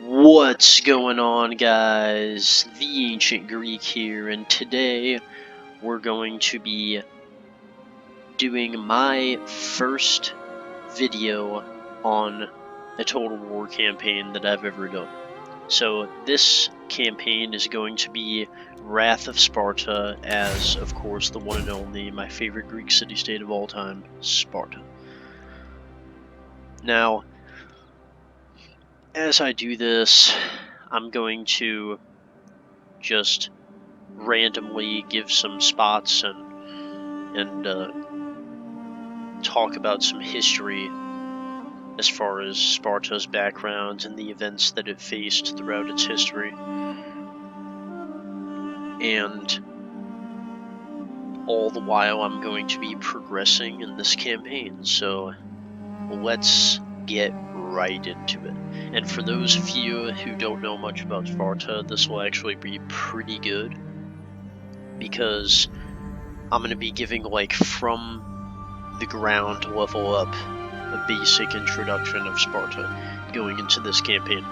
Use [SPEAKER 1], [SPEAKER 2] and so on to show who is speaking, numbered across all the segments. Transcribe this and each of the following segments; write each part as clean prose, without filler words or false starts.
[SPEAKER 1] What's going on, guys? The Ancient Greek here, and today we're going to be doing my first video on a Total War campaign that I've ever done. So this campaign is going to be Wrath of Sparta, as of course the one and only, my favorite Greek city-state of all time, Sparta. Now, as I do this, I'm going to just randomly give some spots and talk about some history as far as Sparta's background and the events that it faced throughout its history. And all the while I'm going to be progressing in this campaign, so let's get right into it. And for those of you who don't know much about Sparta, this will actually be pretty good, because I'm going to be giving, like, from the ground level up, a basic introduction of Sparta going into this campaign.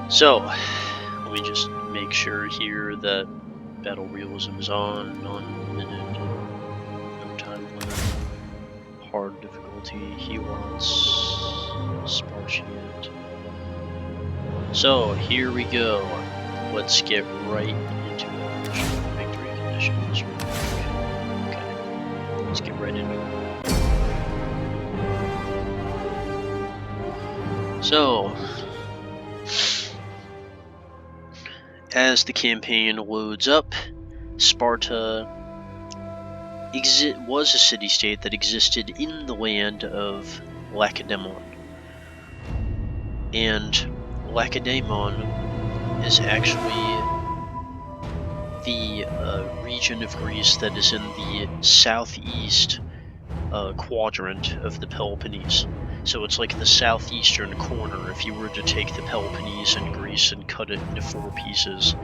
[SPEAKER 1] So, let me just make sure here that battle realism is on 1 minute, no time limit, hard difficulty, he wants Spartiate. So, here we go. Let's get right into it. Victory conditions. Okay, let's get right into it. So, as the campaign loads up, Sparta was a city-state that existed in the land of Lacedaemon. And Lacedaemon is actually the region of Greece that is in the southeast quadrant of the Peloponnese. So it's like the southeastern corner. If you were to take the Peloponnese and Greece and cut it into 4 pieces,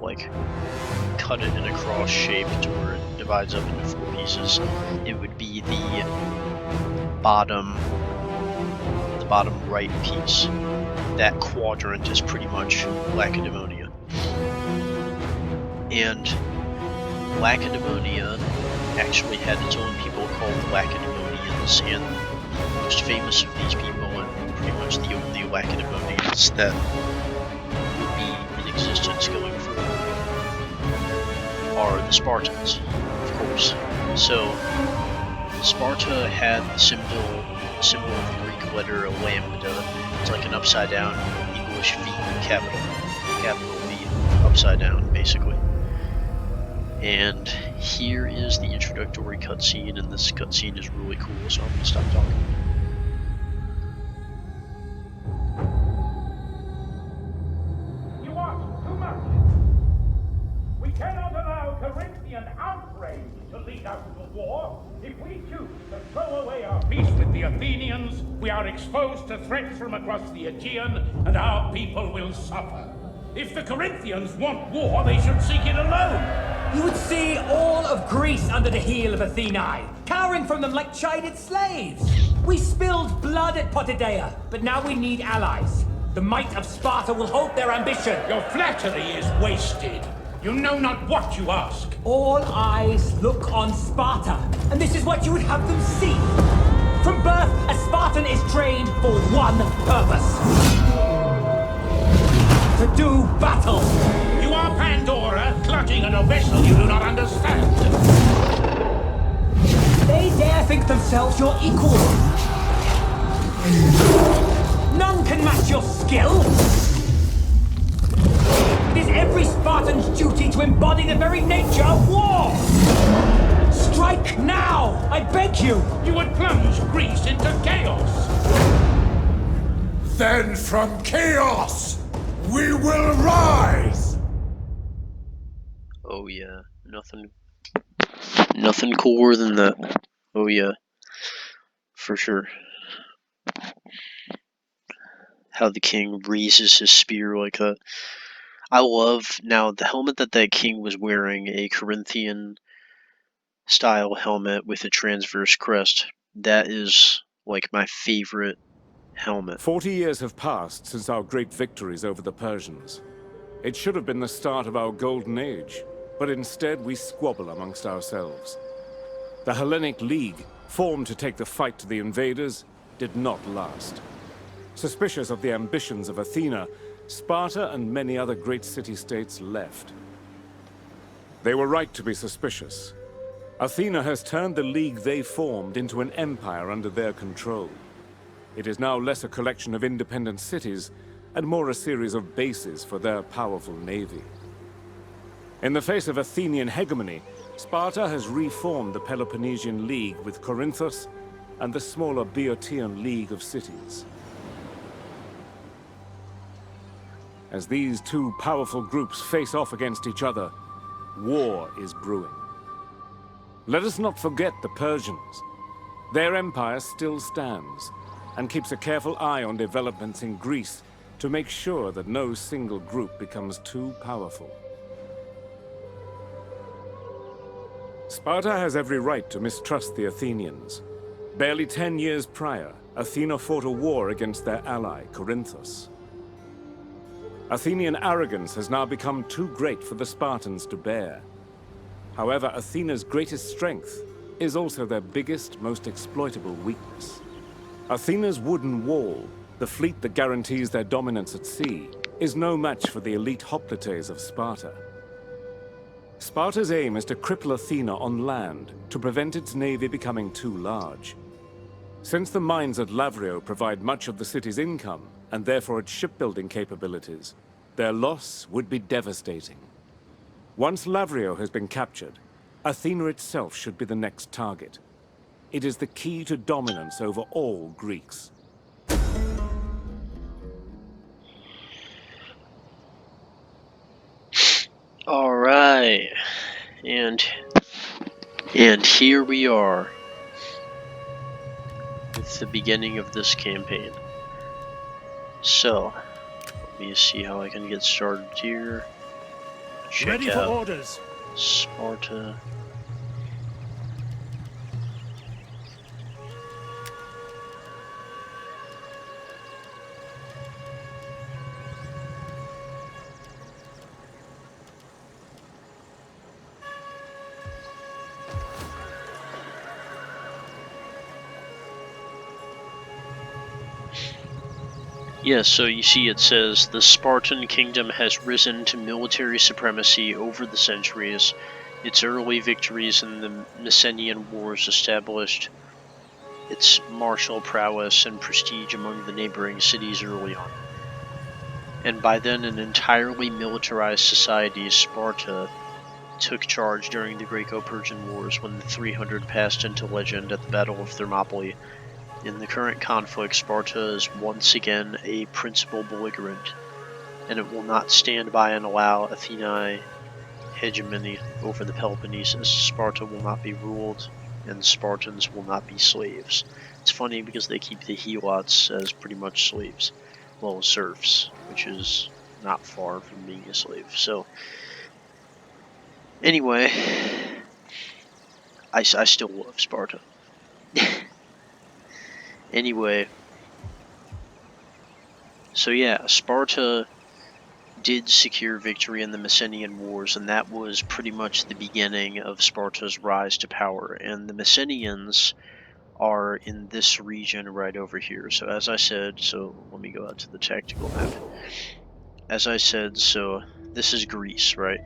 [SPEAKER 1] like cut it in a cross shape to where it divides up into 4 pieces, it would be the bottom right piece. That quadrant is pretty much Lacedaemonia. And Lacedaemonia actually had its own people called the Lacedaemonians, and the most famous of these people, and pretty much the only Lacedaemonians that would be in existence going forward, are the Spartans, of course. So, Sparta had the symbol of the Greek letter lambda. It's like an upside down English V, capital V, upside down, basically. And here is the introductory cutscene, and this cutscene is really cool, so I'm gonna stop talking.
[SPEAKER 2] You ask too much. We cannot allow Corinthian outrage to lead us to war. If we choose to throw away our peace with the Athenians, we are exposed to threats from across the Aegean, and our people will suffer. If the Corinthians want war, they should seek it alone.
[SPEAKER 3] You would see all of Greece under the heel of Athenae, cowering from them like chided slaves. We spilled blood at Potidea, but now we need allies. The might of Sparta will halt their ambition.
[SPEAKER 2] Your flattery is wasted. You know not what you ask.
[SPEAKER 3] All eyes look on Sparta, and this is what you would have them see. From birth, a Spartan is trained for one purpose. To do battle.
[SPEAKER 2] You are Pandora, clutching at a vessel you do not understand.
[SPEAKER 3] They dare think themselves your equal. None can match your skill. It is every Spartan's duty to embody the very nature of war. Strike now, I beg you.
[SPEAKER 2] You would plunge Greece into chaos.
[SPEAKER 4] Then from chaos, we will rise!
[SPEAKER 1] Oh yeah, nothing cooler than that. Oh yeah, for sure. How the king raises his spear like that. I love, now, the helmet that king was wearing, a Corinthian style helmet with a transverse crest. That is like my favorite helmet.
[SPEAKER 4] 40 years have passed since our great victories over the Persians. It should have been the start of our golden age, but instead we squabble amongst ourselves. The Hellenic League, formed to take the fight to the invaders, did not last. Suspicious of the ambitions of Athena, Sparta and many other great city-states left. They were right to be suspicious. Athena has turned the league they formed into an empire under their control. It is now less a collection of independent cities and more a series of bases for their powerful navy. In the face of Athenian hegemony, Sparta has reformed the Peloponnesian League with Corinthus and the smaller Boeotian League of Cities. As these two powerful groups face off against each other, war is brewing. Let us not forget the Persians. Their empire still stands, and keeps a careful eye on developments in Greece to make sure that no single group becomes too powerful. Sparta has every right to mistrust the Athenians. Barely 10 years prior, Athena fought a war against their ally, Corinthus. Athenian arrogance has now become too great for the Spartans to bear. However, Athena's greatest strength is also their biggest, most exploitable weakness. Athena's wooden wall, the fleet that guarantees their dominance at sea, is no match for the elite hoplites of Sparta. Sparta's aim is to cripple Athena on land to prevent its navy becoming too large. Since the mines at Lavrio provide much of the city's income, and therefore its shipbuilding capabilities, their loss would be devastating. Once Lavrio has been captured, Athena itself should be the next target. It is the key to dominance over all Greeks.
[SPEAKER 1] All right, and here we are with the beginning of this campaign. So, let me see how I can get started here. Check
[SPEAKER 5] Ready
[SPEAKER 1] out
[SPEAKER 5] for orders.
[SPEAKER 1] Sparta. Yes, so you see it says, the Spartan kingdom has risen to military supremacy over the centuries. Its early victories in the Mycenaean Wars established its martial prowess and prestige among the neighboring cities early on. And by then an entirely militarized society, Sparta took charge during the Greco-Persian Wars when the 300 passed into legend at the Battle of Thermopylae. In the current conflict, Sparta is once again a principal belligerent, and it will not stand by and allow Athenae hegemony over the Peloponnesus. Sparta will not be ruled, and Spartans will not be slaves. It's funny because they keep the Helots as pretty much slaves, well, serfs, which is not far from being a slave. So, anyway, I still love Sparta. Anyway, so yeah, Sparta did secure victory in the Mycenaean Wars, and that was pretty much the beginning of Sparta's rise to power. And the Mycenaeans are in this region right over here. So as I said, so let me go out to the tactical map. As I said, so this is Greece, right?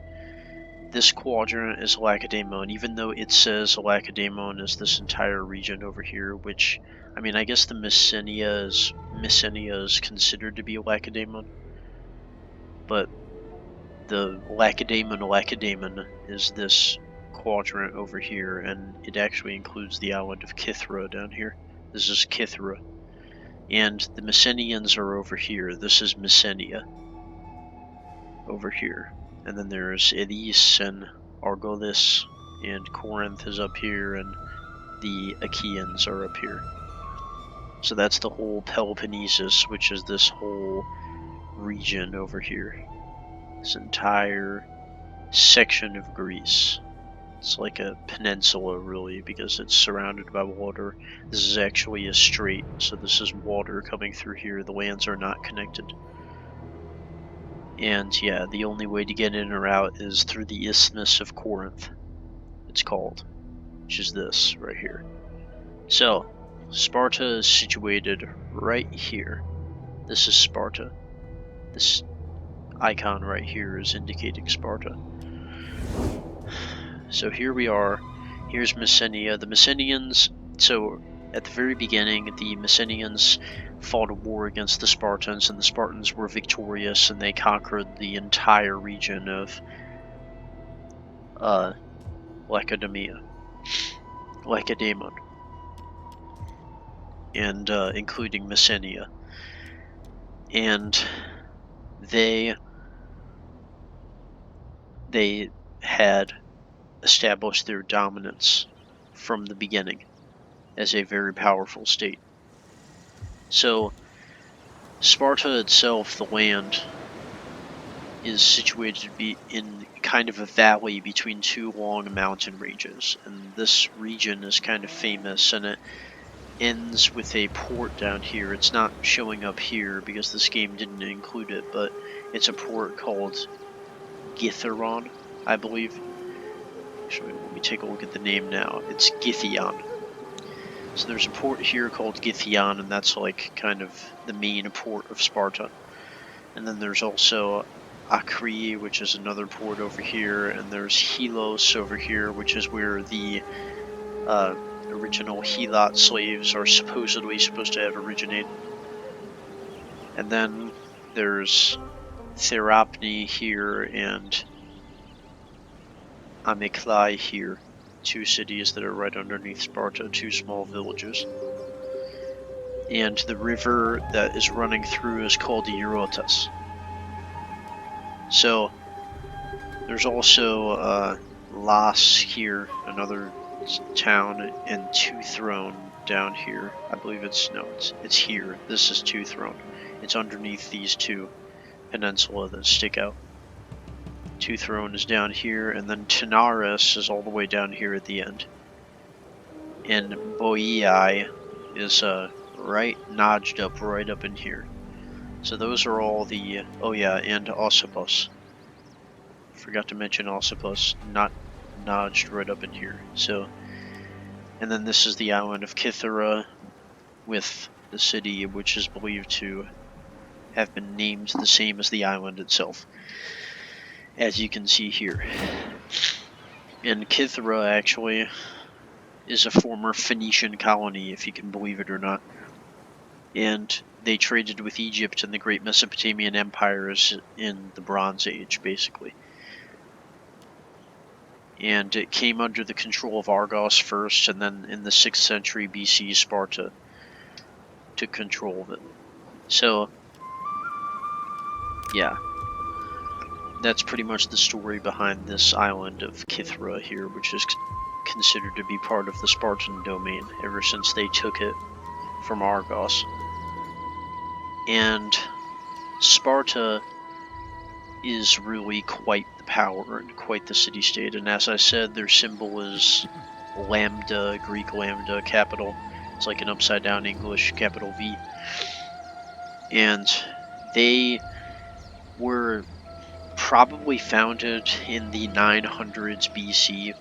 [SPEAKER 1] This quadrant is Lacedaemon, even though it says Lacedaemon is this entire region over here, which, I mean, I guess the Messenia is considered to be Lacedaemon, but the Lacedaemon is this quadrant over here, and it actually includes the island of Kythera down here. This is Kythera. And the Messenians are over here. This is Messenia. Over here. And then there's Elis and Argolis, and Corinth is up here, and the Achaeans are up here. So that's the whole Peloponnesus, which is this whole region over here. This entire section of Greece. It's like a peninsula, really, because it's surrounded by water. This is actually a strait, so this is water coming through here. The lands are not connected. And yeah, the only way to get in or out is through the Isthmus of Corinth, it's called, which is this right here. So, Sparta is situated right here. This is Sparta. This icon right here is indicating Sparta. So here we are. Here's Messenia. The Messenians, so at the very beginning, the Messenians fought a war against the Spartans, and the Spartans were victorious, and they conquered the entire region of Lacedaemon, and including Messenia. And they had established their dominance from the beginning as a very powerful state. So Sparta itself, the land, is situated in kind of a valley between two long mountain ranges, and this region is kind of famous, and it ends with a port down here. It's not showing up here because this game didn't include it, but it's a port called Githzeron, I believe. Actually, let me take a look at the name now. It's Githyon. So there's a port here called Githyon, and that's like kind of the main port of Sparta. And then there's also Acri, which is another port over here, and there's Helos over here, which is where the original Helot slaves are supposedly supposed to have originated. And then there's Therapne here and Amyclae here, two cities that are right underneath Sparta, two small villages. And the river that is running through is called the Eurotas. So there's also Las here, another town, and Teuthron down here. I believe it's here. This is Teuthron. It's underneath these two peninsula that stick out. Teuthron is down here, and then Tanaris is all the way down here at the end. And Boii is right notched up right up in here. So those are all the, oh yeah, and Ossipus. Forgot to mention Ossipus, not notched right up in here. So, and then this is the island of Kythera, with the city which is believed to have been named the same as the island itself, as you can see here. And Kythera actually is a former Phoenician colony, if you can believe it or not. And they traded with Egypt and the great Mesopotamian empires in the Bronze Age, basically. And it came under the control of Argos first, and then in the 6th century BC, Sparta took control of it. So, yeah. That's pretty much the story behind this island of Kythera here, which is considered to be part of the Spartan domain ever since they took it from Argos. And Sparta is really quite the power and quite the city-state, and as I said, their symbol is lambda, Greek lambda, capital. It's like an upside-down English capital V. And they were probably founded in the 900s BC,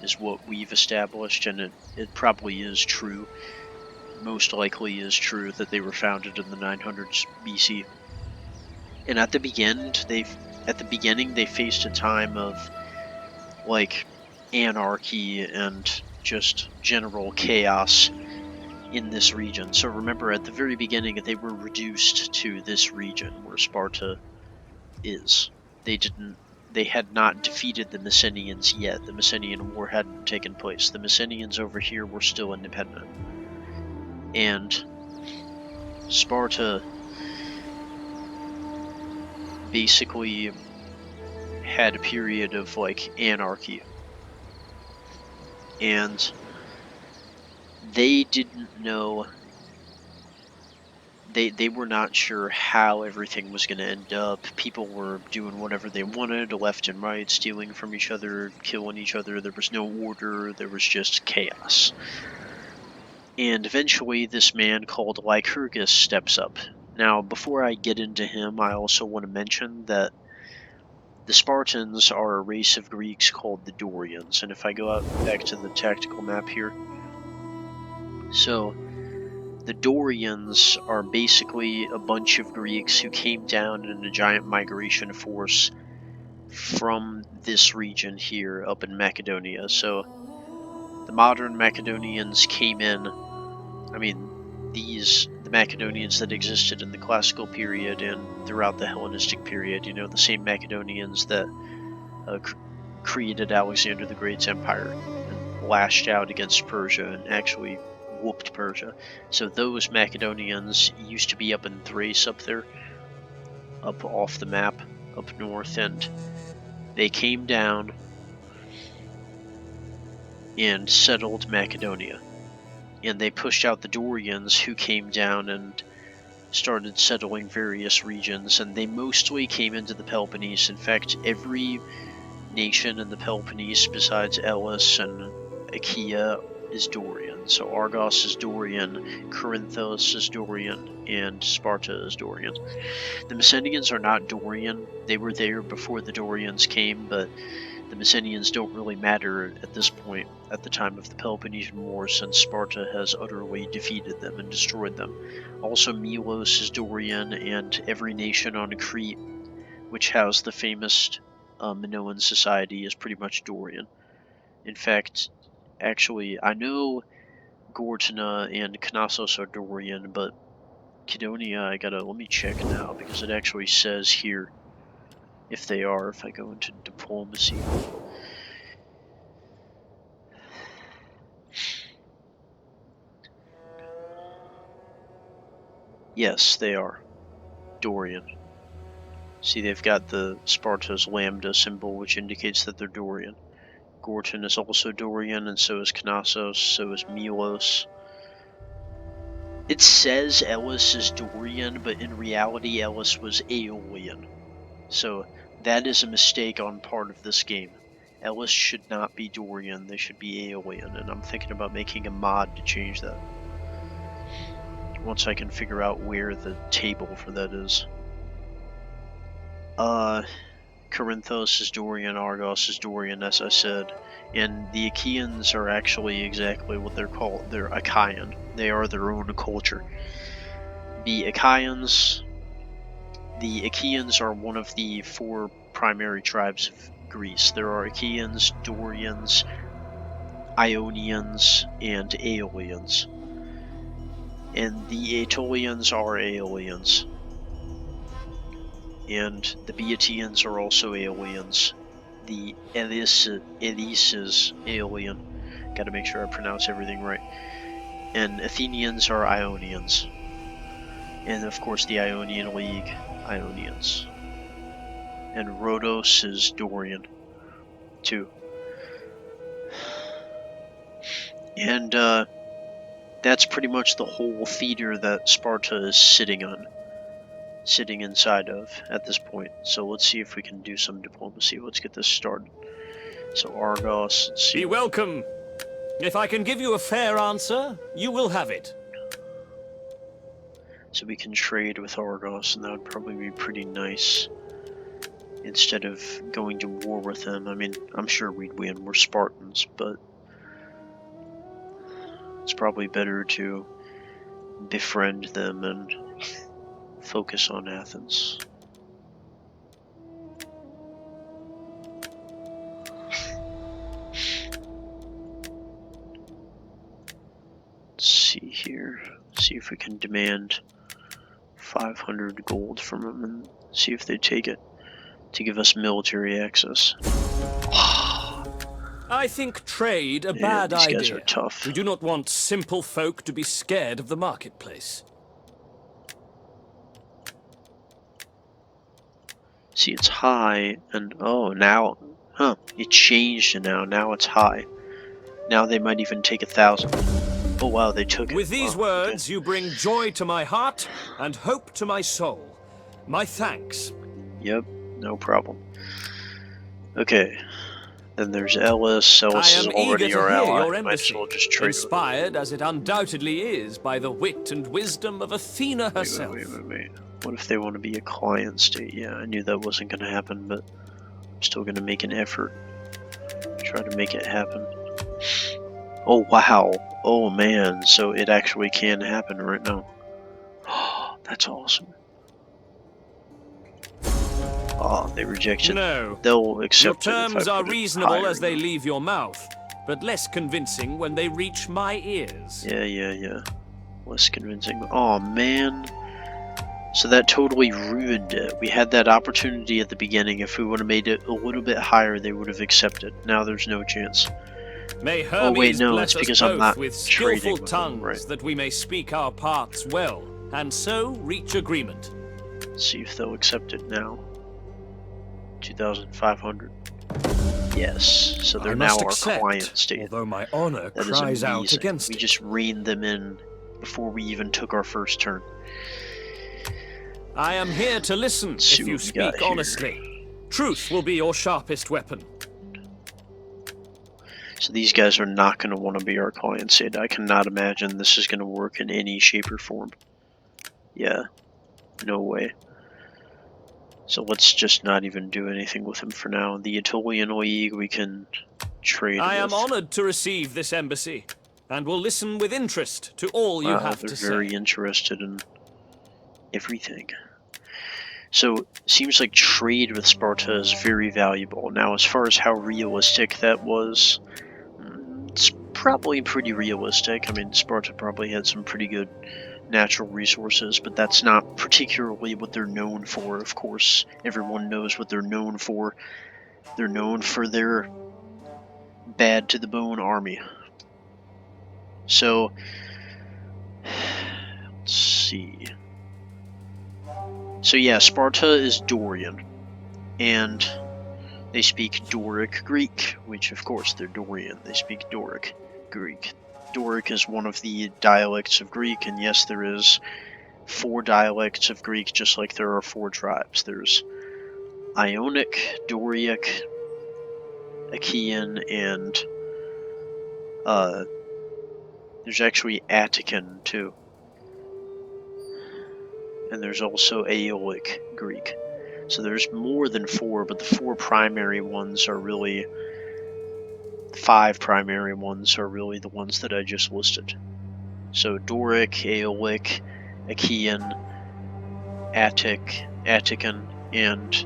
[SPEAKER 1] is what we've established, and it probably is true. Most likely is true that they were founded in the 900s BC. And at the beginning, they faced a time of like anarchy and just general chaos in this region. So remember, at the very beginning, they were reduced to this region where Sparta is. They had not defeated the Messenians yet. The Messenian War hadn't taken place. The Messenians over here were still independent. And Sparta basically had a period of like anarchy. And they didn't know they were not sure how everything was going to end up. People were doing whatever they wanted, left and right, stealing from each other, killing each other. There was no order. There was just chaos. And eventually, this man called Lycurgus steps up. Now, before I get into him, I also want to mention that the Spartans are a race of Greeks called the Dorians. And if I go out back to the tactical map here, so the Dorians are basically a bunch of Greeks who came down in a giant migration force from this region here up in Macedonia. So the modern Macedonians came in, I mean, the Macedonians that existed in the classical period and throughout the Hellenistic period, you know, the same Macedonians that created Alexander the Great's empire and lashed out against Persia and actually whooped Persia. So those Macedonians used to be up in Thrace up there, up off the map, up north, and they came down and settled Macedonia. And they pushed out the Dorians, who came down and started settling various regions, and they mostly came into the Peloponnese. In fact, every nation in the Peloponnese besides Elis and Achaea is Dorian. So Argos is Dorian, Corinthos is Dorian, and Sparta is Dorian. The Messenians are not Dorian. They were there before the Dorians came, but the Messenians don't really matter at this point, at the time of the Peloponnesian War, since Sparta has utterly defeated them and destroyed them. Also, Milos is Dorian, and every nation on Crete, which housed the famous Minoan society, is pretty much Dorian. In fact, actually, I know Gortna and Knossos are Dorian, but Cydonia, let me check now, because it actually says here if they are, if I go into diplomacy. Yes, they are Dorian. See, they've got the Sparta's lambda symbol, which indicates that they're Dorian. Gortyn is also Dorian, and so is Knossos, so is Milos. It says Elis is Dorian, but in reality Elis was Aeolian. So that is a mistake on part of this game. Elis should not be Dorian, they should be Aeolian, and I'm thinking about making a mod to change that. Once I can figure out where the table for that is. Corinthos is Dorian, Argos is Dorian, as I said. And the Achaeans are actually exactly what they're called. They're Achaean. They are their own culture. The Achaeans are one of the 4 primary tribes of Greece. There are Achaeans, Dorians, Ionians, and Aeolians. And the Aetolians are Aeolians. And the Boeotians are also Aeolians. The Elis is Aeolian. Gotta make sure I pronounce everything right. And Athenians are Ionians. And of course the Ionian League, Ionians. And Rhodos is Dorian, too. And that's pretty much the whole theater that Sparta is sitting inside of at this point. So let's see if we can do some diplomacy. Let's get this started. So Argos, let's see.
[SPEAKER 5] Be welcome. If I can give you a fair answer, you will have it.
[SPEAKER 1] So we can trade with Argos, and that would probably be pretty nice. Instead of going to war with them. I mean, I'm sure we'd win. We're Spartans, but it's probably better to befriend them and focus on Athens. Let's see here. See if we can demand 500 gold from them and see if they take it to give us military access.
[SPEAKER 5] I think trade a bad
[SPEAKER 1] these
[SPEAKER 5] idea.
[SPEAKER 1] guys are tough.
[SPEAKER 5] We do not want simple folk to be scared of the marketplace.
[SPEAKER 1] See, it's high, and now, it changed now. Now it's high. Now they might even take 1,000. Oh wow, they took it.
[SPEAKER 5] With these
[SPEAKER 1] Wow, okay.
[SPEAKER 5] words, you bring joy to my heart and hope to my soul. My thanks.
[SPEAKER 1] Yep, no problem. Okay. Then there's Ellis.
[SPEAKER 5] I
[SPEAKER 1] Ellis is
[SPEAKER 5] am eager
[SPEAKER 1] already
[SPEAKER 5] to
[SPEAKER 1] our
[SPEAKER 5] hear
[SPEAKER 1] ally.
[SPEAKER 5] your
[SPEAKER 1] Might as
[SPEAKER 5] embassy,
[SPEAKER 1] well just trade with him.
[SPEAKER 5] inspired as it undoubtedly is by the wit and wisdom of Athena herself.
[SPEAKER 1] Wait. What if they want to be a client state? Yeah, I knew that wasn't going to happen, but I'm still going to make an effort. Try to make it happen. Oh, wow. Oh, man. So it actually can happen right now. Oh, that's awesome. Oh, they rejected.
[SPEAKER 5] No.
[SPEAKER 1] They'll
[SPEAKER 5] Your
[SPEAKER 1] accept it if I
[SPEAKER 5] terms are
[SPEAKER 1] put it
[SPEAKER 5] reasonable
[SPEAKER 1] higher,
[SPEAKER 5] as they
[SPEAKER 1] you know?
[SPEAKER 5] leave your mouth, but less convincing when they reach my ears.
[SPEAKER 1] Yeah. Less convincing. Oh, man. So that totally ruined it. We had that opportunity at the beginning. If we would have made it a little bit higher, they would have accepted. Now there's no chance.
[SPEAKER 5] May Hermes
[SPEAKER 1] Oh wait, no,
[SPEAKER 5] bless
[SPEAKER 1] it's because
[SPEAKER 5] us
[SPEAKER 1] I'm
[SPEAKER 5] both
[SPEAKER 1] not
[SPEAKER 5] with
[SPEAKER 1] trading
[SPEAKER 5] skillful
[SPEAKER 1] with them,
[SPEAKER 5] tongues
[SPEAKER 1] right?
[SPEAKER 5] that we may speak our parts well, and so reach agreement.
[SPEAKER 1] Let's see if they'll accept it now. 2,500. Yes, so they're
[SPEAKER 5] I
[SPEAKER 1] now
[SPEAKER 5] must
[SPEAKER 1] our
[SPEAKER 5] accept,
[SPEAKER 1] client state.
[SPEAKER 5] although my honor
[SPEAKER 1] That is
[SPEAKER 5] cries out
[SPEAKER 1] amazing.
[SPEAKER 5] against
[SPEAKER 1] We
[SPEAKER 5] it.
[SPEAKER 1] just reined them in before we even took our first turn.
[SPEAKER 5] I am here to listen
[SPEAKER 1] Let's see
[SPEAKER 5] if you
[SPEAKER 1] what we got
[SPEAKER 5] speak
[SPEAKER 1] here.
[SPEAKER 5] honestly. Truth will be your sharpest weapon.
[SPEAKER 1] So these guys are not going to want to be our client state. I cannot imagine this is going to work in any shape or form. Yeah, no way. So let's just not even do anything with him for now. The Aetolian League we can trade
[SPEAKER 5] I
[SPEAKER 1] with.
[SPEAKER 5] am honored to receive this embassy, and will listen with interest to all you
[SPEAKER 1] Wow,
[SPEAKER 5] have
[SPEAKER 1] they're
[SPEAKER 5] to
[SPEAKER 1] very
[SPEAKER 5] say.
[SPEAKER 1] interested in everything. So, seems like trade with Sparta is very valuable. Now, as far as how realistic that was, it's probably pretty realistic. I mean, Sparta probably had some pretty good natural resources, but that's not particularly what they're known for, of course. Everyone knows what they're known for. They're known for their bad to the bone army. So, let's see. So yeah, Sparta is Dorian, and they speak Doric Greek, which of course they're Dorian. They speak Doric Greek. Doric is one of the dialects of Greek, and yes, there is 4 dialects of Greek, just like there are 4 tribes. There's Ionic, Doric, Achaean, and there's actually Attican too. And there's also Aeolic Greek. So there's more than 4, but the 4 primary ones are really 5 primary ones are really the ones that I just listed. So Doric, Aeolic, Achaean, Attic, Attican, and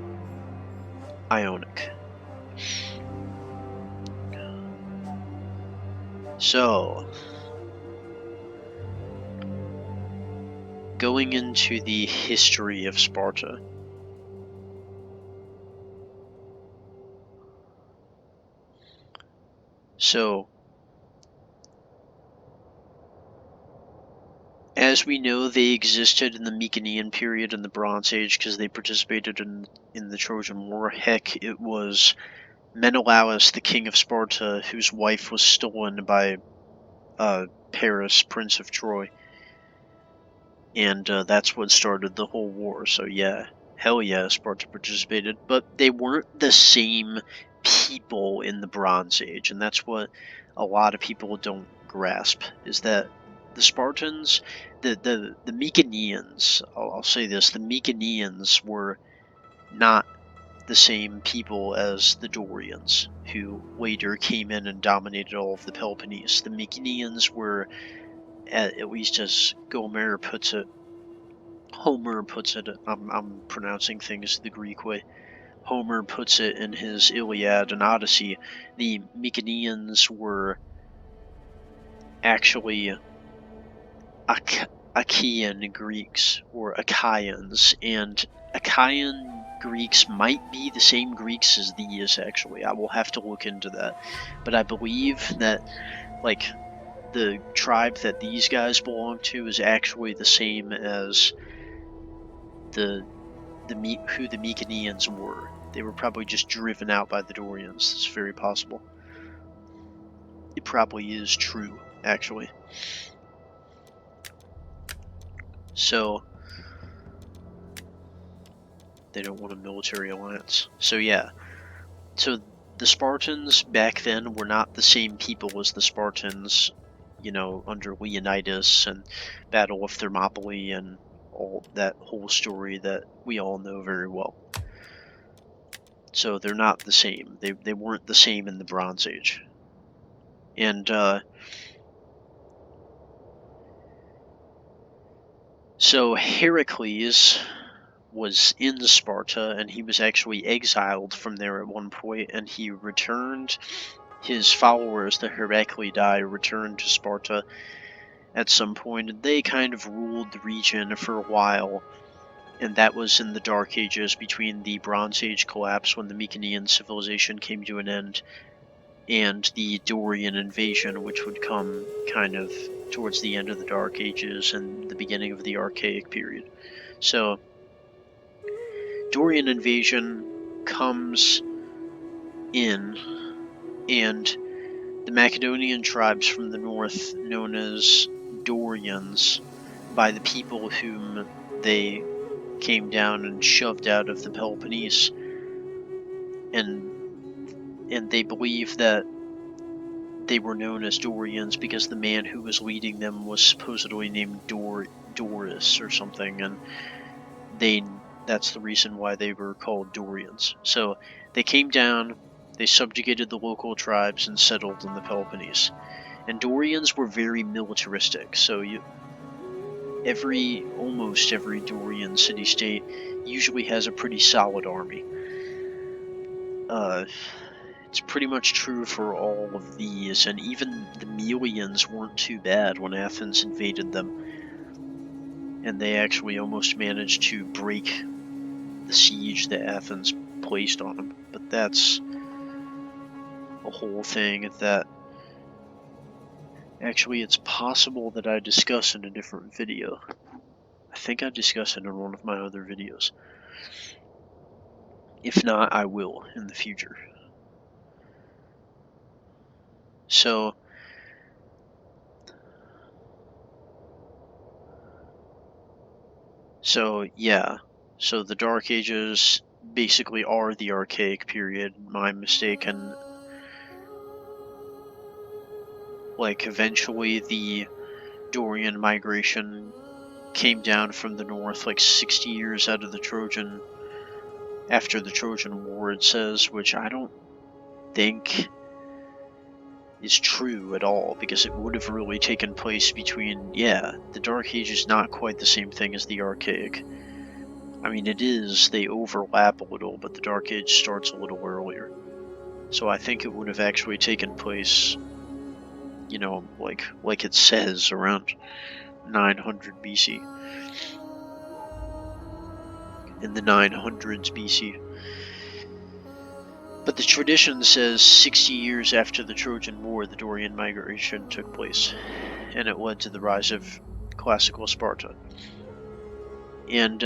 [SPEAKER 1] Ionic. So, going into the history of Sparta. So, as we know, they existed in the Mycenaean period and the Bronze Age because they participated in the Trojan War. Heck, it was Menelaus, the king of Sparta, whose wife was stolen by Paris, Prince of Troy. And that's what started the whole war. So yeah, hell yeah, Sparta participated. But they weren't the same people in the Bronze Age, and that's what a lot of people don't grasp, is that the Spartans, the Mycenaeans, I'll say this, the Mycenaeans were not the same people as the Dorians, who later came in and dominated all of the Peloponnese. The Mycenaeans were, at least as Homer puts it, I'm pronouncing things the Greek way. Homer puts it in his Iliad and Odyssey. The Mycenaeans were actually Achaean Greeks, or Achaeans, and Achaean Greeks might be the same Greeks as these, actually. I will have to look into that. But I believe that, like, the tribe that these guys belong to is actually the same as who the Mycenaeans were. They were probably just driven out by the Dorians. It's very possible. It probably is true, actually. So they don't want a military alliance. So yeah. So the Spartans back then were not the same people as the Spartans, you know, under Leonidas and Battle of Thermopylae and all that whole story that we all know very well. So they're not the same. They weren't the same in the Bronze Age. And so Heracles was in Sparta, and he was actually exiled from there at one point, and he returned. His followers, the Heraclidae, returned to Sparta at some point, and they kind of ruled the region for a while. And that was in the Dark Ages, between the Bronze Age collapse when the Mycenaean civilization came to an end, and the Dorian invasion, which would come kind of towards the end of the Dark Ages and the beginning of the Archaic period. So Dorian invasion comes in, and the Macedonian tribes from the north, known as Dorians, by the people whom they came down and shoved out of the Peloponnese, and they believe that they were known as Dorians because the man who was leading them was supposedly named Doris or something, and that's the reason why they were called Dorians. So they came down, they subjugated the local tribes and settled in the Peloponnese. And Dorians were very militaristic, so almost every Dorian city-state usually has a pretty solid army. It's pretty much true for all of these, and even the Melians weren't too bad when Athens invaded them. And they actually almost managed to break the siege that Athens placed on them. But that's a whole thing that actually it's possible that I discuss in a different video. I think I discussed it in one of my other videos. If not, I will in the future. So yeah. So the Dark Ages basically are the Archaic period. My mistake, and like eventually the Dorian migration came down from the north like 60 years after the Trojan War, it says, which I don't think is true at all, because it would have really taken place between, the Dark Age is not quite the same thing as the Archaic. I mean, it is, they overlap a little, but the Dark Age starts a little earlier. So I think it would have actually taken place, you know, like it says, around 900 BC. In the 900s BC. But the tradition says 60 years after the Trojan War, the Dorian migration took place, and it led to the rise of classical Sparta. And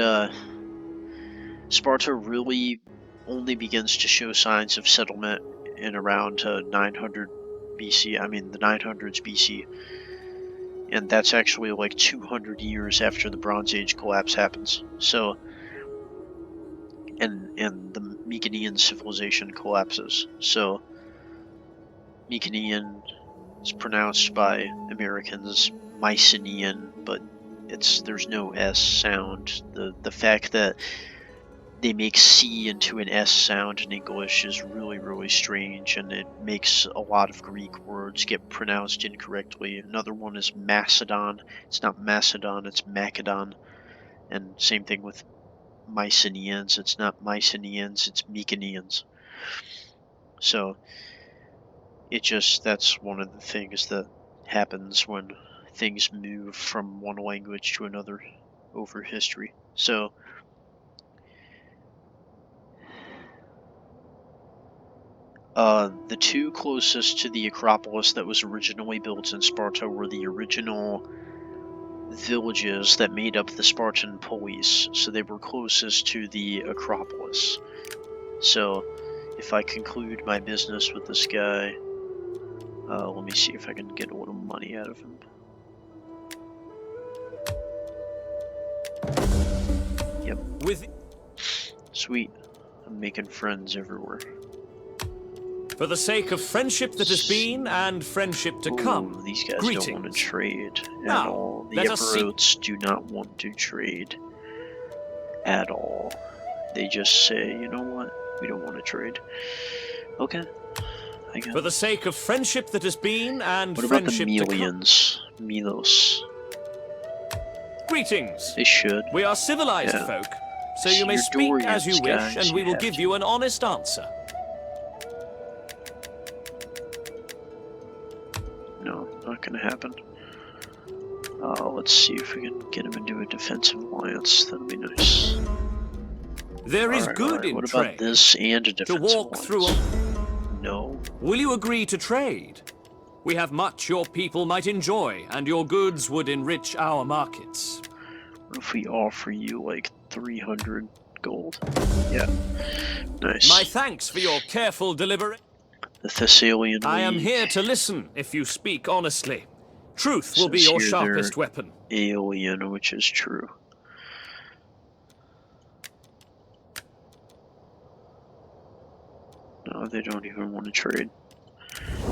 [SPEAKER 1] Sparta really only begins to show signs of settlement in around 900 BC, the 900s BC. And that's actually like 200 years after the Bronze Age collapse happens. So, and the Mycenaean civilization collapses. So, Mycenaean is pronounced by Americans Mycenaean, but there's no S sound. The fact that they make C into an S sound in English is really, really strange, and it makes a lot of Greek words get pronounced incorrectly. Another one is Macedon. It's not Macedon, it's Macedon. And same thing with Mycenaeans. It's not Mycenaeans, it's Mycenaeans. So that's one of the things that happens when things move from one language to another over history. So the two closest to the Acropolis that was originally built in Sparta were the original villages that made up the Spartan police, so they were closest to the Acropolis. So if I conclude my business with this guy, Let me see if I can get a little money out of him. Yep. Sweet. I'm making friends everywhere.
[SPEAKER 5] For the sake of friendship that has been and friendship to come,
[SPEAKER 1] These guys
[SPEAKER 5] greetings.
[SPEAKER 1] don't want to trade at
[SPEAKER 5] Now,
[SPEAKER 1] all. The
[SPEAKER 5] let us see.
[SPEAKER 1] Emperotes do not want to trade at all. They just say, you know what? We don't want to trade. Okay. I guess.
[SPEAKER 5] For the sake of friendship that has been and
[SPEAKER 1] What about the
[SPEAKER 5] friendship to come.
[SPEAKER 1] Melians? Milos.
[SPEAKER 5] Greetings.
[SPEAKER 1] They should.
[SPEAKER 5] We are civilized
[SPEAKER 1] Yeah.
[SPEAKER 5] folk, so
[SPEAKER 1] So
[SPEAKER 5] you may
[SPEAKER 1] you're
[SPEAKER 5] speak as you
[SPEAKER 1] Dorians,
[SPEAKER 5] wish,
[SPEAKER 1] guys,
[SPEAKER 5] and we
[SPEAKER 1] you
[SPEAKER 5] will
[SPEAKER 1] have
[SPEAKER 5] give
[SPEAKER 1] to.
[SPEAKER 5] you an honest answer.
[SPEAKER 1] No, not gonna happen. Let's see if we can get him into a defensive alliance. That'll be nice.
[SPEAKER 5] There is good in
[SPEAKER 1] What
[SPEAKER 5] trade.
[SPEAKER 1] about this and a
[SPEAKER 5] To
[SPEAKER 1] defensive
[SPEAKER 5] walk
[SPEAKER 1] alliance?
[SPEAKER 5] through
[SPEAKER 1] No.
[SPEAKER 5] Will you agree to trade? We have much your people might enjoy, and your goods would enrich our markets.
[SPEAKER 1] What if we offer you like 300 gold? Yeah. Nice.
[SPEAKER 5] My thanks for your careful delivery.
[SPEAKER 1] The Thessalian
[SPEAKER 5] I am
[SPEAKER 1] League
[SPEAKER 5] here to listen if you speak honestly. Truth will be
[SPEAKER 1] says
[SPEAKER 5] your
[SPEAKER 1] here
[SPEAKER 5] sharpest
[SPEAKER 1] they're
[SPEAKER 5] weapon.
[SPEAKER 1] alien, which is true. No, they don't even want to trade.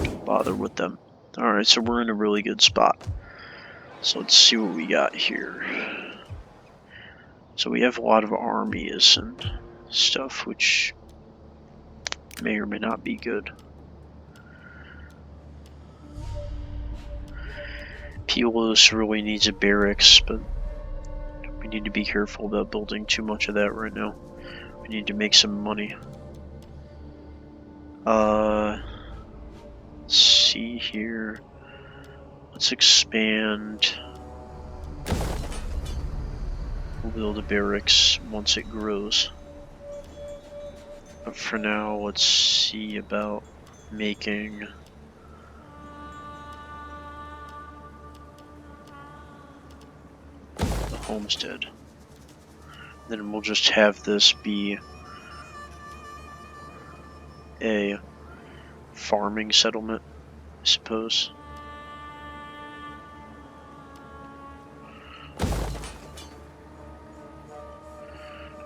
[SPEAKER 1] Don't bother with them. Alright, so we're in a really good spot. So let's see what we got here. So we have a lot of armies and stuff, which may or may not be good. Pylos really needs a barracks, but we need to be careful about building too much of that right now. We need to make some money. Let's see here. Let's expand. We'll build a barracks once it grows. But for now, let's see about making the homestead. Then we'll just have this be a farming settlement, I suppose.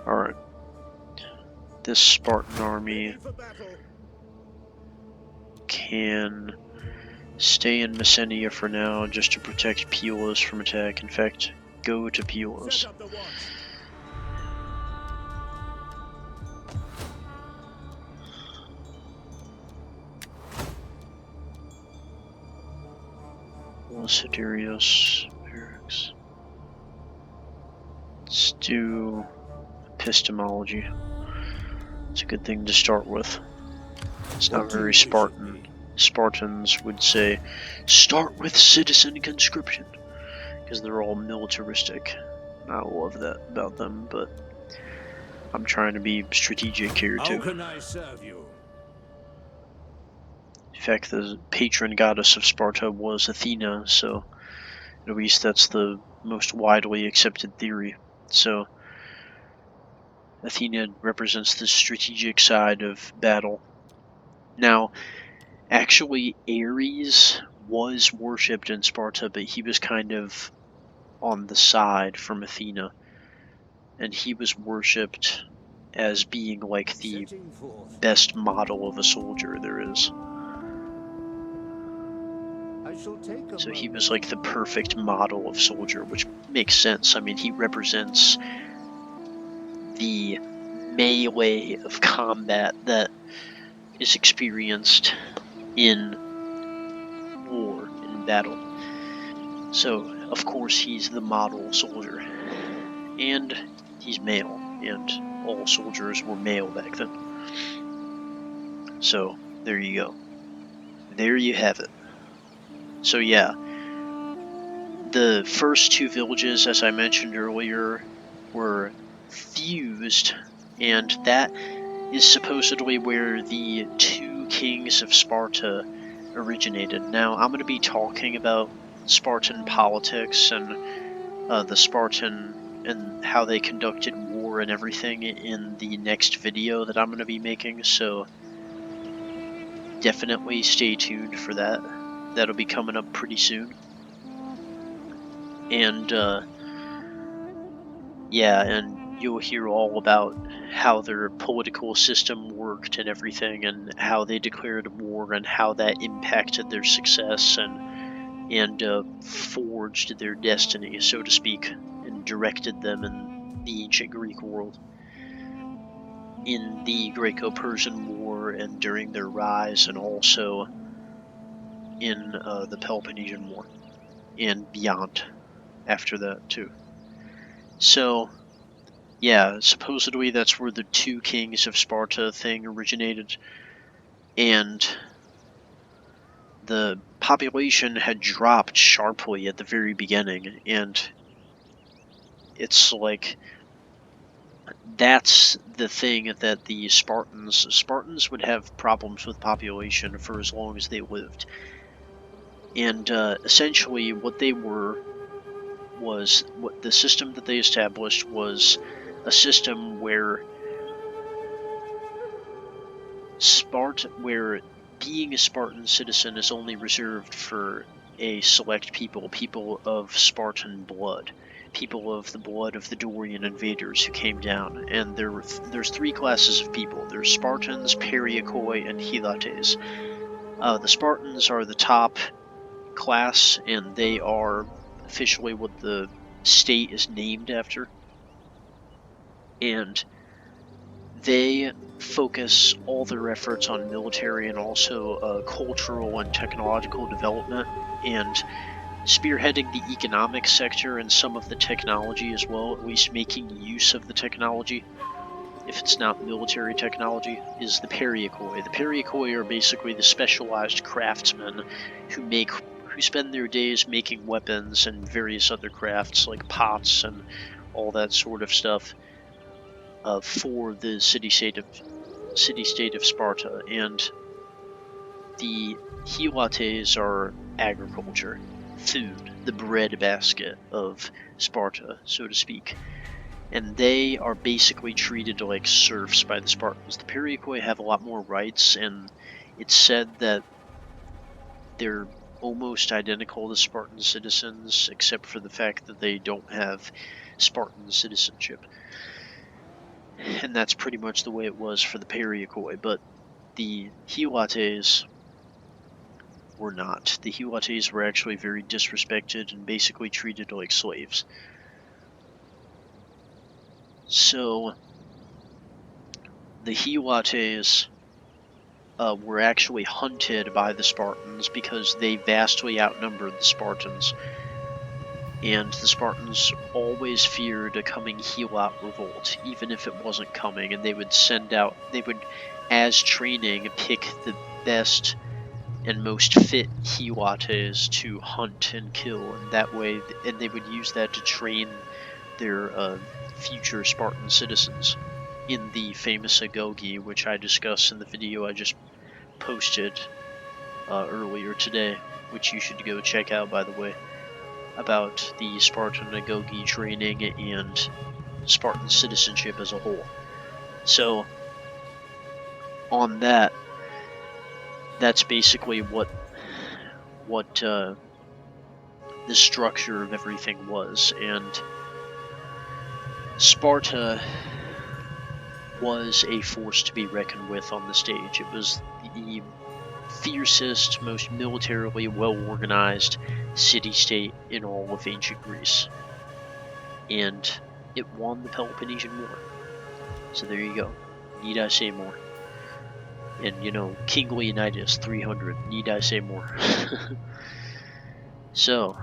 [SPEAKER 1] Alright. This Spartan army can stay in Messenia for now just to protect Pylos from attack. In fact, go to Pylos. Siderios barracks. Let's do epistemology. It's a good thing to start with. It's not very Spartan. Spartans would say, start with citizen conscription, because they're all militaristic. I love that about them, but I'm trying to be strategic here too.
[SPEAKER 5] How can I serve you?
[SPEAKER 1] In fact, the patron goddess of Sparta was Athena, so at least that's the most widely accepted theory. So Athena represents the strategic side of battle. Now, actually, Ares was worshipped in Sparta, but he was kind of on the side from Athena, and he was worshipped as being like the best model of a soldier there is. So he was like the perfect model of soldier, which makes sense. I mean, he represents the melee of combat that is experienced in war, in battle. So, of course, he's the model soldier. And he's male, and all soldiers were male back then. So, there you go. There you have it. So yeah, the first two villages, as I mentioned earlier, were fused, and that is supposedly where the two kings of Sparta originated. Now, I'm going to be talking about Spartan politics and the Spartan and how they conducted war and everything in the next video that I'm going to be making, so definitely stay tuned for that. that'll be coming up pretty soon. And yeah, and you'll hear all about how their political system worked and everything, and how they declared war, and how that impacted their success, and forged their destiny, so to speak, and directed them in the ancient Greek world, in the Greco-Persian War, and during their rise, and also in the Peloponnesian War, and beyond after that too. So, yeah, supposedly that's where the two kings of Sparta thing originated, and the population had dropped sharply at the very beginning, and it's like, that's the thing that the Spartans would have problems with population for as long as they lived. And essentially what they were was, what the system that they established was a system where where being a Spartan citizen is only reserved for a select people of Spartan blood, people of the blood of the Dorian invaders who came down. And there's three classes of people. There's Spartans, Perioikoi, and Helotes. The Spartans are the top class, and they are officially what the state is named after. And they focus all their efforts on military and also cultural and technological development, and spearheading the economic sector and some of the technology as well, at least making use of the technology, if it's not military technology, is the Perioikoi. The Perioikoi are basically the specialized craftsmen who spend their days making weapons and various other crafts like pots and all that sort of stuff for the city-state of Sparta. And the Helotes are agriculture, food, the breadbasket of Sparta, so to speak. And they are basically treated like serfs by the Spartans. The Perioikoi have a lot more rights, and it's said that they're almost identical to Spartan citizens, except for the fact that they don't have Spartan citizenship. And that's pretty much the way it was for the Perioikoi, but the Helotes were not. The Helotes were actually very disrespected and basically treated like slaves. So, the Helotes were actually hunted by the Spartans because they vastly outnumbered the Spartans. And the Spartans always feared a coming Helot revolt, even if it wasn't coming, and they would as training, pick the best and most fit Helotes to hunt and kill, and that way, and they would use that to train their future Spartan citizens in the famous agoge, which I discuss in the video I just posted earlier today, which you should go check out, by the way, about the Spartan agoge training and Spartan citizenship as a whole. So, on that's basically what the structure of everything was. And Sparta was a force to be reckoned with on the stage. It was the fiercest, most militarily well-organized city-state in all of ancient Greece. And it won the Peloponnesian War. So there you go. Need I say more? And, King Leonidas, 300. Need I say more? So,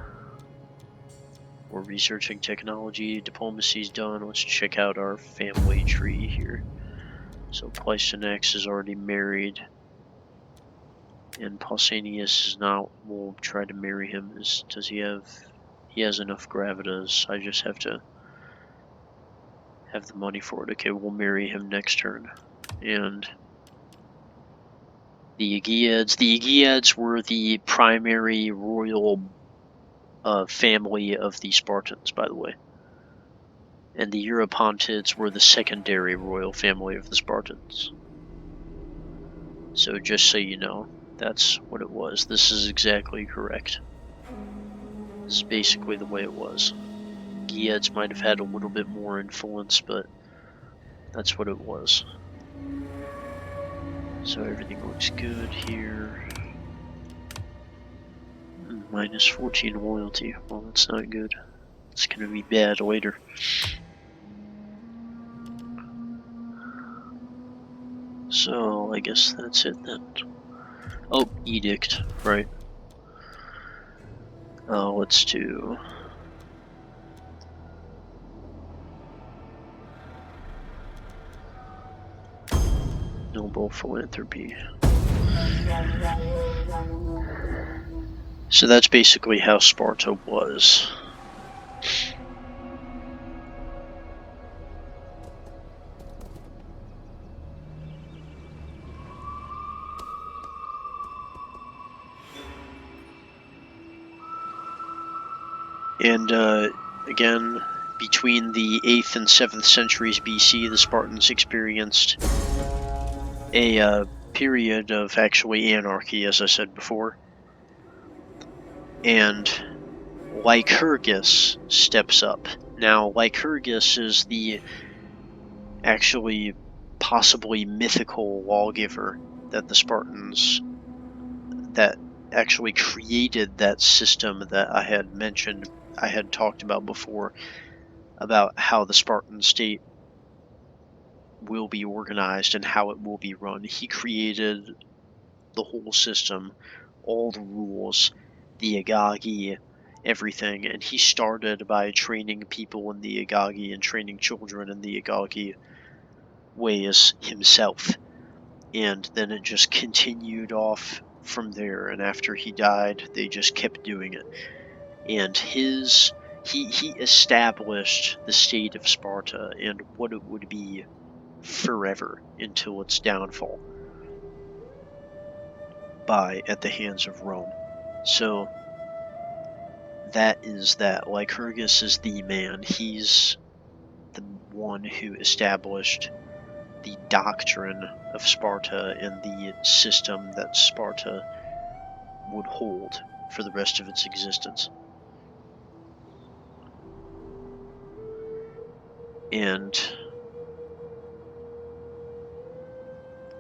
[SPEAKER 1] we're researching technology, diplomacy's done. Let's check out our family tree here. So Pleisthenes is already married, and Pausanias is not. We'll try to marry him. Does he have? He has enough gravitas. I just have to have the money for it. Okay, we'll marry him next turn. And the Aegeads. The Aegeads were the primary royal family of the Spartans, by the way. And the Eurypontids were the secondary royal family of the Spartans. So just so you know. That's what it was. This is exactly correct. This is basically the way it was. Gietz might have had a little bit more influence, but that's what it was. So everything looks good here. Minus 14 loyalty. Well, that's not good. It's gonna be bad later. So I guess that's it then. Oh, edict, right. Let's do... Noble philanthropy. So that's basically how Sparta was. And again, between the 8th and 7th centuries BC, the Spartans experienced a period of actually anarchy, as I said before. And Lycurgus steps up. Now, Lycurgus is the actually possibly mythical lawgiver that the Spartans, that actually created that system that I had mentioned, I had talked about before, about how the Spartan state will be organized and how it will be run. He created the whole system, all the rules, the Agagi, everything, and he started by training people in the Agagi and training children in the Agagi ways himself. And then it just continued off from there, and after he died, they just kept doing it. And he established the state of Sparta and what it would be forever until its downfall at the hands of Rome. So that is that. Lycurgus is the man. He's the one who established the doctrine of Sparta and the system that Sparta would hold for the rest of its existence. And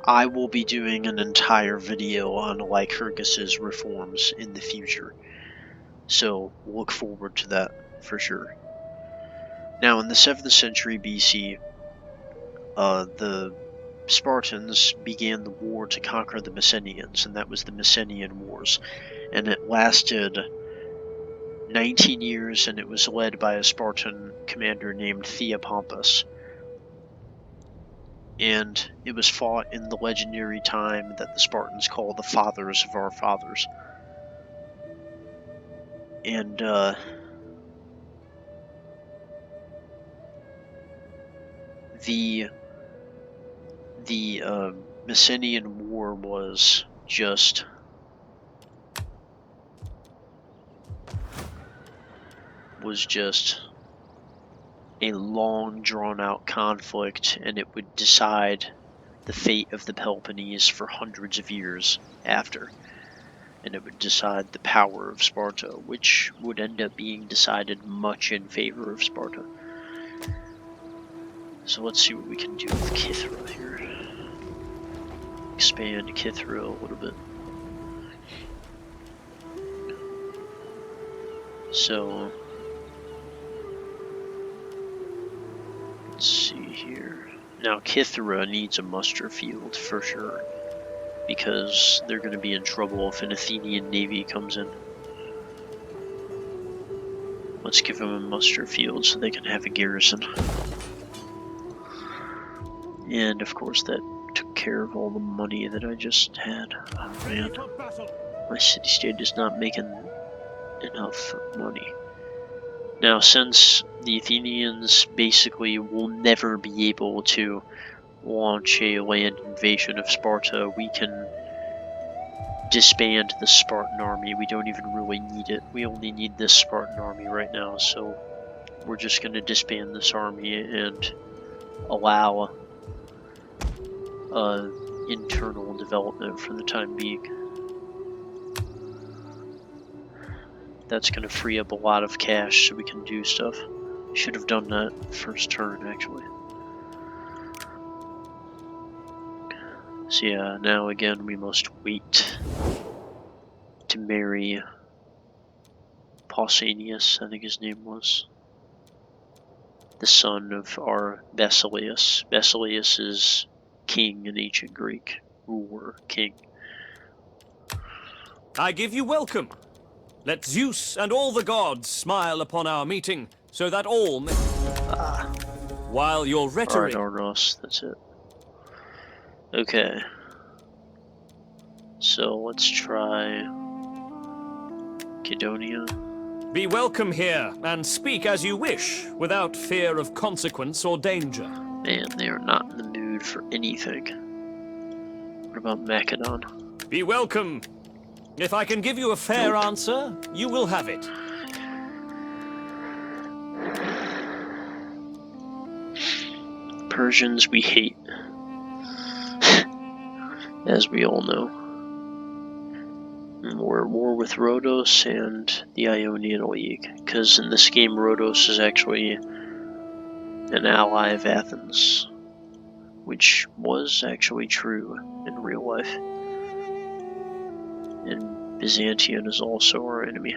[SPEAKER 1] I will be doing an entire video on Lycurgus's reforms in the future, so look forward to that for sure. Now, in the 7th century BC, the Spartans began the war to conquer the Messenians, and that was the Messenian Wars, and it lasted 19 years, and it was led by a Spartan commander named Theopompus. And it was fought in the legendary time that the Spartans call the Fathers of Our Fathers. And the Messenian War was just a long drawn-out conflict, and it would decide the fate of the Peloponnese for hundreds of years after. And it would decide the power of Sparta, which would end up being decided much in favor of Sparta. So let's see what we can do with Kithra here. Expand Kithra a little bit. So let's see here. Now Kithra needs a muster field for sure, because they're going to be in trouble if an Athenian navy comes in. Let's give them a muster field so they can have a garrison. And of course that took care of all the money that I just had. Oh man, my city-state is not making enough money. Now, since the Athenians basically will never be able to launch a land invasion of Sparta, we can disband the Spartan army. We don't even really need it. We only need this Spartan army right now, so we're just going to disband this army and allow internal development for the time being. That's going to free up a lot of cash so we can do stuff. Should have done that first turn, actually. So yeah, now again we must wait to marry Pausanias, I think his name was. The son of our Basileus. Basileus is king in ancient Greek. Ruler, king.
[SPEAKER 5] I give you welcome. Let Zeus and all the gods smile upon our meeting, so that all may... While your rhetoric...
[SPEAKER 1] Alright, Arnos, that's it. Okay. So let's try Kidonia.
[SPEAKER 5] Be welcome here, and speak as you wish, without fear of consequence or danger.
[SPEAKER 1] Man, they are not in the mood for anything. What about Macedon?
[SPEAKER 5] Be welcome. If I can give you a fair answer, you will have it.
[SPEAKER 1] Persians we hate. As we all know. We're at war with Rhodos and the Ionian League, because in this game Rhodos is actually an ally of Athens, which was actually true in real life. And Byzantium is also our enemy.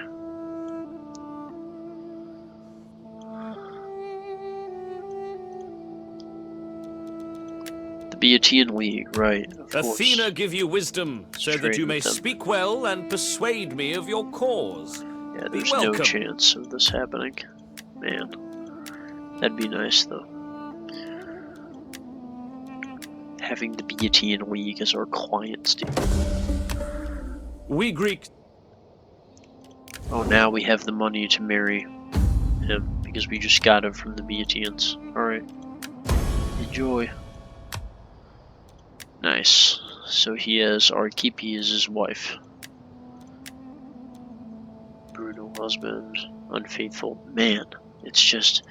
[SPEAKER 1] The Boeotian League, right, of
[SPEAKER 5] Athena
[SPEAKER 1] course.
[SPEAKER 5] give you wisdom, so that you may speak well and persuade me of your cause.
[SPEAKER 1] Yeah,
[SPEAKER 5] Be
[SPEAKER 1] there's
[SPEAKER 5] welcome.
[SPEAKER 1] no chance of this happening. Man, that'd be nice though. Having the Boeotian League as our client state.
[SPEAKER 5] We Greek...
[SPEAKER 1] Oh, now we have the money to marry him, because we just got him from the Boeotians. Alright. Enjoy. Nice. So he has Archippe as his wife. Brutal husband. Unfaithful. Man, it's just...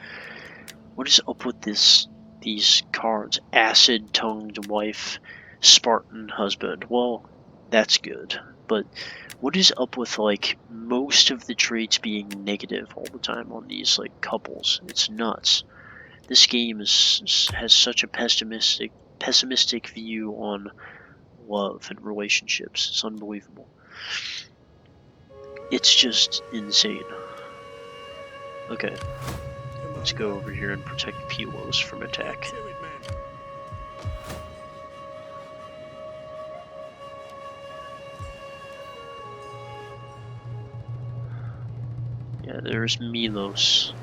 [SPEAKER 1] What is up with these cards? Acid-tongued wife, Spartan husband. Well, that's good. But what is up with, like, most of the traits being negative all the time on these, like, couples? It's nuts. This game has such a pessimistic view on love and relationships. It's unbelievable. It's just insane. Okay. Let's go over here and protect Pylos from attack. Yeah, there's Milos.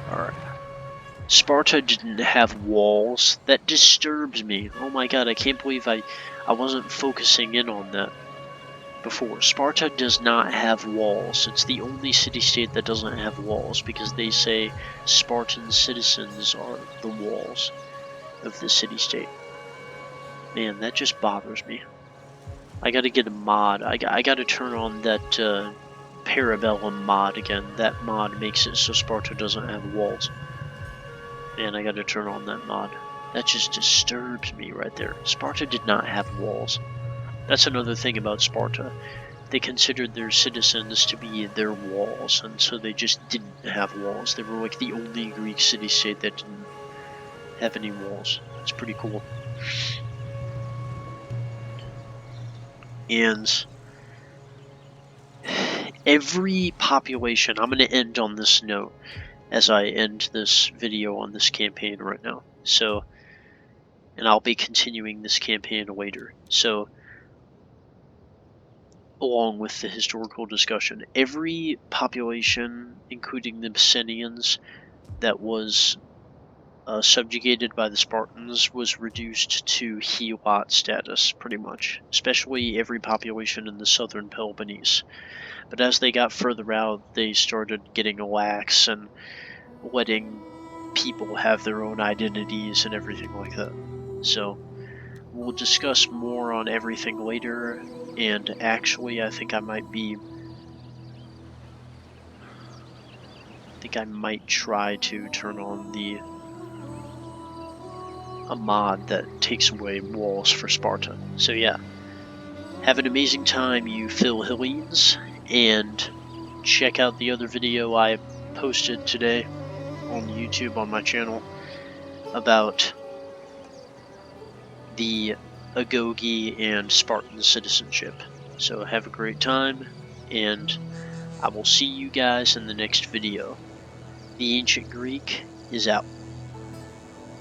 [SPEAKER 1] Alright. Sparta didn't have walls. That disturbs me. Oh my god, I can't believe I wasn't focusing in on that before. Sparta does not have walls. It's the only city-state that doesn't have walls, because they say Spartan citizens are the walls of the city-state. Man, that just bothers me. I gotta get a mod. I gotta turn on that Parabellum mod again. That mod makes it so Sparta doesn't have walls. Man, I gotta turn on that mod. That just disturbs me right there. Sparta did not have walls. That's another thing about Sparta. They considered their citizens to be their walls, and so they just didn't have walls. They were like the only Greek city-state that didn't have any walls. It's pretty cool. And every population, I'm going to end on this note as I end this video on this campaign right now. So, and I'll be continuing this campaign later. So, along with the historical discussion, every population, including the Messenians, that was subjugated by the Spartans was reduced to helot status, pretty much. Especially every population in the southern Peloponnese. But as they got further out, they started getting lax and letting people have their own identities and everything like that. So, we'll discuss more on everything later, and actually I think I might try to turn on the a mod that takes away walls for Sparta. So yeah, have an amazing time, you Philhellenes, and check out the other video I posted today on YouTube on my channel about the Agoge and Spartan citizenship. So have a great time, and I will see you guys in the next video. The Ancient Greek is out.